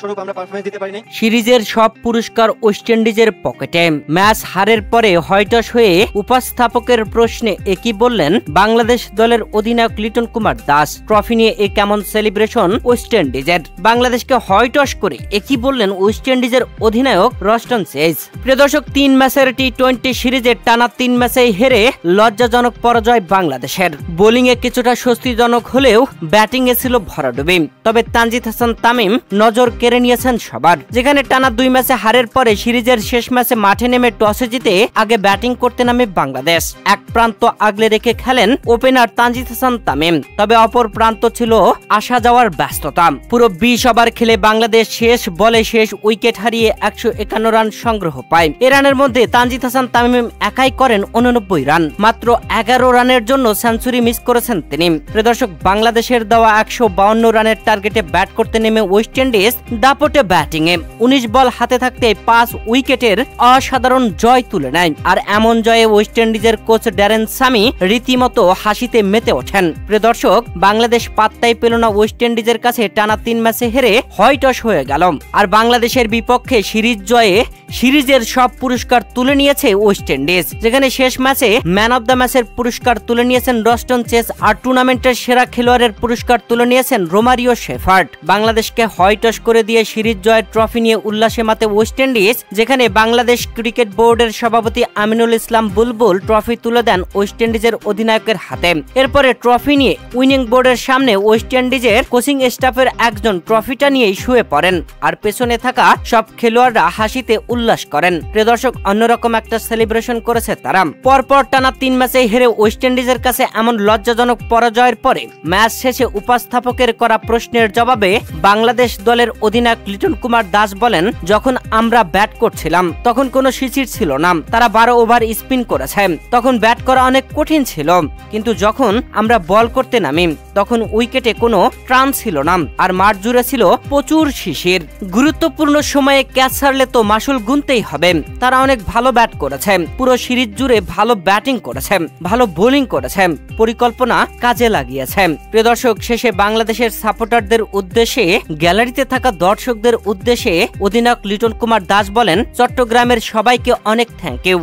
ফলস্বরূপ আমরা পারফরম্যান্স দিতে পারিনি। সিরিজের সব পুরস্কার ওয়েস্ট ইন্ডিজের পকেটে। ম্যাচ হারের পরে হয়টস হয়ে উপস্থাপকের প্রশ্নে একই বললেন বাংলাদেশ দলের অধিনায়ক লিটন কুমার দাস। ট্রফি নিয়ে এ কেমন সেলিব্রেশন ওয়েস্ট ইন্ডিজের? বাংলাদেশকে হয়টস করে একই বললেন ওয়েস্ট ইন্ডিজের অধিনায়ক রস্টন চেজ। প্রিয় দর্শক, 3 ম্যাচের টি-20 সিরিজের টানা 3 ম্যাচেই হেরে লজ্জাজনক পরাজয় বাংলাদেশের। বোলিংয়ে কিছুটা স্বস্তিজনক হলেও ব্যাটিংয়ে ছিল ভরাডুবি। তবে তানজিদ হাসান তামিম নজর কেড়ে নিয়েছেন সবার। যেখানে টানা 2 ম্যাচে হারের পরে সিরিজের শেষ ম্যাচে মাঠে নেমে টসে জিতে আগে ব্যাটিং করতে নামে বাংলাদেশ। এক প্রান্ত আগলে রেখে খেলেন ওপেনার তানজিদ হাসান তামিম। তবে অপর প্রান্ত ছিল আসা যাওয়ার ব্যস্ততা। পুরো 20 ওভার খেলে বাংলাদেশ শেষ বলে শেষ উইকেট হারিয়ে 151 রান সংগ্রহ পায়। এ রানের মধ্যে তানজিদ হাসান তামিম একাই করেন 89 রান। মাত্র 11 রানের জন্য সেঞ্চুরি মিস করেছেন তিনি। প্রিয় দর্শক, বাংলাদেশের দেওয়া 152 রানের টার্গেটে ব্যাট করতে নেমে ওয়েস্ট ইন্ডিজ দাপটে ব্যাটিংয়ে 19 বল হাতে থাকতে 5 উইকেটের অসাধারণ জয় তুলে নেয়। আর এমন জয়ে ওয়েস্ট ইন্ডিজের কোচ ড্যারেন সামি রীতিমতো হাসিতে মেতে ওঠেন। প্রিয় দর্শক, বাংলাদেশ পাত্তাই পেল না ওয়েস্ট ইন্ডিজের কাছে টানা 3 ম্যাচে হেরে হয়টস হয়ে গেল। আর বাংলাদেশের বিপক্ষে সিরিজ জয়ে সিরিজের সব পুরস্কার তুলে নিয়েছে ওয়েস্ট ইন্ডিজ। যেখানে শেষ ম্যাচে ম্যান অব দ্য ম্যাচের পুরস্কার তুলে নিয়েছেন রস্টন চেজ। আর টুর্নামেন্টের সেরা খেলোয়াড়ের পুরস্কার তুলে নিয়েছেন রোমারিও শেফার্ড। বাংলাদেশকে হয়টস করে দিয়ে সিরিজ জয়ের ট্রফি নিয়ে উল্লাসে মাতে ওয়েস্ট ইন্ডিজ। যেখানে বাংলাদেশ ক্রিকেট বোর্ডের সভাপতি আমিনুল ইসলাম বুলবুল ট্রফি তুলে দেন ওয়েস্ট ইন্ডিজের অধিনায়কের হাতে। এরপরে ট্রফি নিয়ে উইনিং বোর্ডের সামনে ওয়েস্ট ইন্ডিজের কোচিং স্টাফের একজন ট্রফিটা নিয়েই শুয়ে পড়েন। আর পেছনে থাকা সব খেলোয়াড়রা হাসিতে উল্লাস করেন। প্রিয় দর্শক, অন্যরকম একটা সেলিব্রেশন করেছে তারা। পরপর টানা 3 ম্যাচে হেরে ওয়েস্ট ইন্ডিজের কাছে এমন লজ্জাজনক পরাজয়ের পরে ম্যাচ শেষে উপস্থাপকের করা প্রশ্নের জবাবে বাংলাদেশ দলের অধিনায়ক লিটন কুমার দাস বলেন, যখন আমরা ব্যাট করছিলাম তখন কোনো শিশির ছিল না। তারা 12 ওভার স্পিন করেছে, তখন ব্যাট করা অনেক কঠিন ছিল। কিন্তু যখন আমরা বল করতে নামি তখন উইকেটে কোনো ট্রান ছিল না। আর মাঠ জুড়ে ছিল প্রচুর শিশির। গুরুত্বপূর্ণ সময়ে ক্যাচ ছাড়লে তো মাসুল গুনতেই হবে। তারা অনেক ভালো ব্যাট করেছে, পুরো সিরিজ জুড়ে ভালো ব্যাটিং করেছে, ভালো বোলিং করেছে, পরিকল্পনা কাজে লাগিয়েছে। প্রিয় দর্শক, শেষে বাংলাদেশের সাপোর্টারদের উদ্দেশ্যে গ্যালারিতে থাকা দর্শকদের উদ্দেশ্যে অধিনায়ক লিটন কুমার দাস বলেন, চট্টগ্রামের সবাইকে অনেক থ্যাংক ইউ,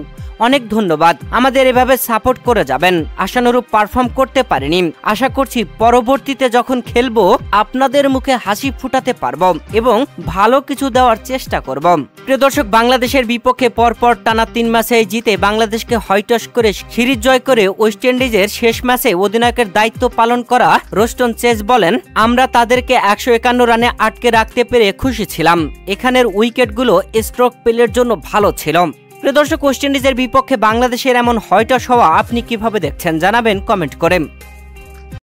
অনেক ধন্যবাদ। আমাদের এভাবে সাপোর্ট করে যাবেন। আশানুরূপ পারফর্ম করতে পারিনি। আশা করছি পরবর্তীতে যখন খেলবো আপনাদের মুখে হাসি ফুটাতে পারবো এবং ভালো কিছু দেওয়ার চেষ্টা করব। প্রিয় দর্শক, বাংলাদেশের বিপক্ষে পরপর টানা 3 ম্যাচে জিতে বাংলাদেশকে হয়টস করে সিরিজ জয় করে ওয়েস্ট ইন্ডিজের শেষ ম্যাচে অধিনায়কের দায়িত্ব পালন করা রস্টন চেজ বলেন, আমরা তাদেরকে 151 রানে আটকে রাখতে পেরে খুশি ছিলাম। এখানের উইকেটগুলো স্ট্রোক প্লের জন্য ভালো ছিল। প্রিয় দর্শক, ওয়েস্ট ইন্ডিজের বিপক্ষে বাংলাদেশের এমন হয়টস হওয়া আপনি কিভাবে দেখছেন জানাবেন কমেন্ট করে।